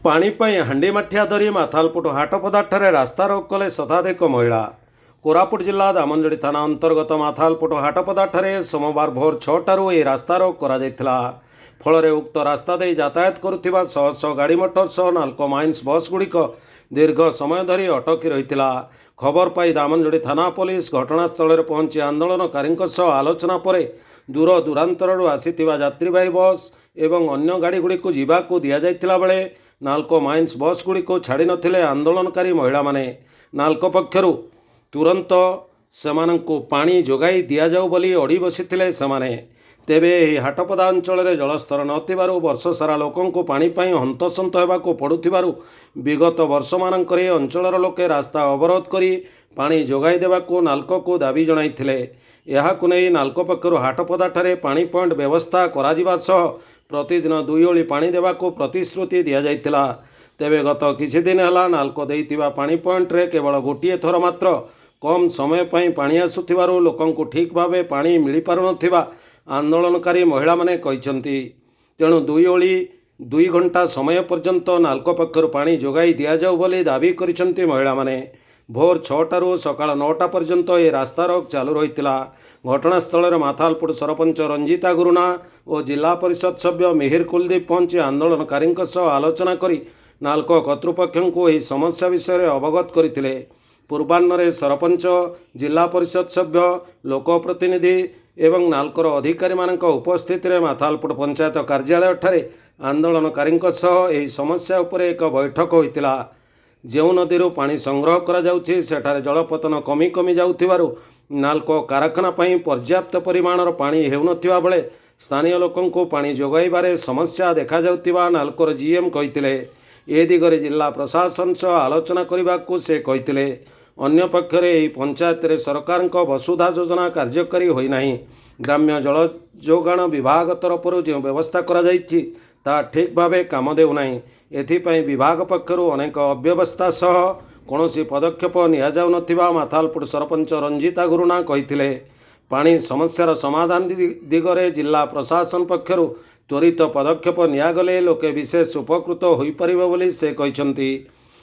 पानी पाई हांडी मठिया धरी माथालपुट हाटपदाଠାରେ रास्तारोक कले शताधिक महिला। कोरापुट जिला दामनजोड़ी थाना अंतर्गत माथालपुट हाटपदाଠାରେ सोमवार भोर 6टारू ଏହି रास्तारोक କରାଯାଇଥିଲା। फଳରେ उक्त रास्ता दे यातायात करुथिबा शह शह गाड़ी मोटर सह नाल्को माइन्स बस गुड़िक दीर्घ समय धरी अटकी रहिथिला। खबर पाई दामनजोड़ी थाना पुलिस घटनास्थल में पहुंची आंदोलनकारी आलोचना पर दूर दूरांतरु आसीथिबा यात्रीवाही बस एवं अन्य गाड़ी गुड़िक जीवाकू दिया जाइथिला बेले नाल्को माइन्स बस गुड़िक छाड़ी नथिले आंदोलनकारी महिला माने। नाल्को पक्षरु तुरंत सेमानंकु पानी जोगाई दिया जाऊ बोली अड़ी बसिथिले सेमाने। तेबे एही हाटपदा अंचल में जलस्तर नथिबारु वर्ष सारा लोकंकु पानी पाई हंतसंत हेबाकु पड़ुथिबारु विगत वर्ष मानंकरे अंचलर लोके रास्ता अवरोध करी पानी जोगाई देबाकु नाल्को दाबी जणाइथिले। एहाकु नै नाल्को पक्षरु हाटपदाठारे पानी पॉइंट व्यवस्था कराजिबा सह प्रतिदिन 2 ओली पानी देबाकू प्रतिश्रुति दिया जाइथिला। तेबे गत किछि दिन हला नाल्को देइथिबा पानी पॉइंट रे केवल गोटिए थर मात्र कम समय पई पानी आसुथिबारु लोकंकु ठीक भावे पानी मिली पारु नथिबा आंदोलनकारी महिला माने कहिसंती। तेणु 2 ओली 2 घंटा समय पर्यंत नाल्को पक्षरु पानी जोगाई दिया जाऊ बोली दाबी करिसंती महिला माने। भोर 6टारू सकाळ 9टा पर्यंत ए रास्तारोक चालू रहिथिला। घटनास्थल में माथालपुट सरपंच रंजिता गुरुना और जिला परिषद सभ्य मिहिर कुलदीप पहुंची आंदोलनकारी आलोचना करी नाल्को कर्तृपक्षों यह समस्या विषय अवगत करते। पूर्वाह्न सरपंच जिला परिषद सभ्य लोकप्रतिनिधि एवं नाल्कोर अधिकारी मानक उपस्थित में माथालपुट पंचायत कार्यालय ठारे आंदोलनकारी यह समस्या उपर एक बैठक होता। जो नदी पानी संग्रह करा जाउछि सेठारे जलपतन कमी कमी जाउथिबारु नाल्को कारखाना पई पर्याप्त परिमाणर पानी हेउनथिबा बेले स्थानीय लोकंकु पानी जोगाइबारे समस्या देखा जाउथिबा नाल्कोर जीएम कहिथिले। ए दिगरे जिला प्रशासन सह आलोचना करिबाकू से कहिथिले। अन्य पक्षरे एही पंचायत रे सरकारक वसुधा योजना कार्यकारी होई नाही। ग्राम्य जल जोगाण विभाग तरफरु जो व्यवस्था करा जाइछि ता ठीक भावे काम देउ नाही। एथिपाई विभाग पक्षरु अनेक अव्यवस्था सह कौनसी पदक्षेप निया जाउ नथिबा माथालपुट सरपंच रंजिता गुरुना कहिथिले। पानी समस्यार समाधान दिगरे जिला प्रशासन पक्षरु त्वरित पदक्षेप नियागले लोके विशेष उपकृत होई परिबे बोली से कहिसंती।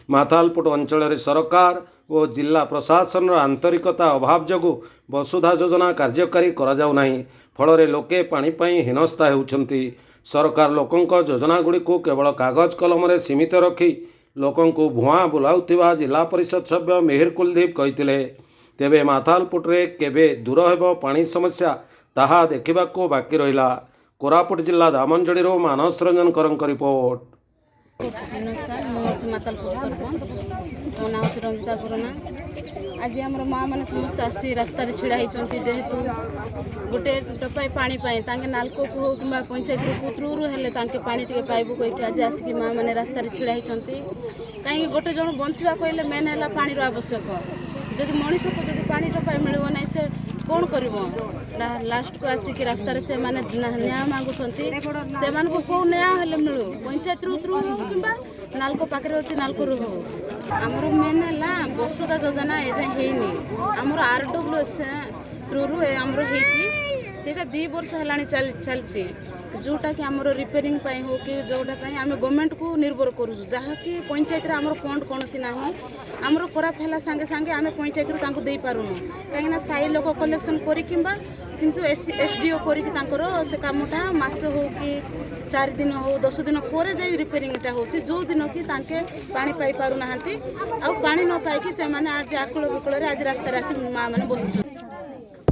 माथालपुट अंचल में सरकार और जिला प्रशासन आंतरिकता अभाव जोगु वसुधा योजना कार्यकारी करा जाउ नाही। फଳରେ लोके पानी पाई हिनस्ता हेउछंती। सरकार लोकंक योजना गुड़ी को केवल कागज कलम रे सीमित रखी लोकंकु भुआ बुलाउथिबा जिला परिषद सभ्य मिहिर कुलदीप कहिथिले। तेबे माथालपुट्रे केबे दूर हेबो पानी समस्या ताहा देखिबाकू बाकी रहिला। कोरापुट जिला दामनजोड़ीरो मानस रंजन करंक रिपोर्ट। नमस्कार, मुझे माथालपुर सरपंच मो ना हूँ रंजिता गुरुना। आज आम माँ मैंने समस्त आसी रास्ता छिड़ा होती जेहेतु गोटे टपाई पानी पाए नाल्को को हो कि पंचायत पुत्रु हेले पानी टे पाइबू कहीकि आज आसिक माँ मैंने रास्ता छिड़ा होती। कहीं गोटे जन बंचा कहले मेन है पानी आवश्यक। जदि मनीष को जब पानी टपाई मिल ना से कौन कर लास्ट को आसिक रास्तार से न्याय मांगुंट से कौ न्याय हेल्ले मिलू पंचायत थ्रु कि नाल्को पाखे अच्छे नाल्को हो। आमर मेन है वसुधा योजना एजानी आमर RWS थ्रु आमर होटा 2 वर्ष है चलती जोटा कि आमर रिपेयरिंग हो कि जोटा आम गवर्नमेंट को निर्भर करूँ जहाँकि पंचायत आमर फंड कौन ना आमर खराब है सागे सागे आम पंचायत दे पारूँ कहीं साई लोक कलेक्शन कर किंतु SDO कर से कामटा मास हो कि 4 दिन हो 10 दिन पर जाए रिपेयरिंगटा हो जो दिन कि पानी पाई पारू ना पानी न पाई से आज आकुल बिकुल आज रास्तार आस माँ मैंने बस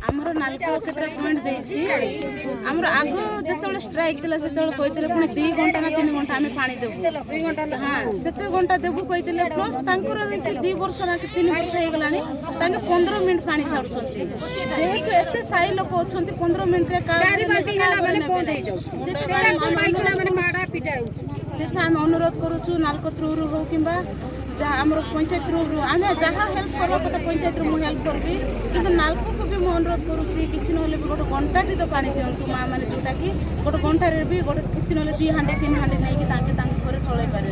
आमर नाल्को केतटा पॉइंट देछि आमर आगो जतले स्ट्राइक दिला सेतले कहितले पुनी 2 घंटा ना 3 घंटा आमे पानी देबु 2 घंटा हां सेते घंटा देबु कहितले प्लस तांकर 2 वर्ष ना 3 वर्ष हे गलानी तांके 15 मिनिट पानी छाडुछंती जेहेतु एते साई लोक अछंती 15 मिनिट रे 4 बाल्टी हेला माने कोन देइ जाउ से माइकुना माने माडा पिटा से हम अनुरोध करूछु नाल्को थ्रु हो किबा जहाँ आम पंचायत थ्रु आम जहाँ हेल्प करवा कथा पंचायत मुझे हेल्प करबी कि नाल्को को भी मुझे अनुरोध करुँची कि ना गोटे घंटाटी तो पानी दिंतु माँ मैंने जोटा कि गोटे घंटे भी गोटे कि ना 2 हांडी 3 हांडी नहीं कि चल पारे।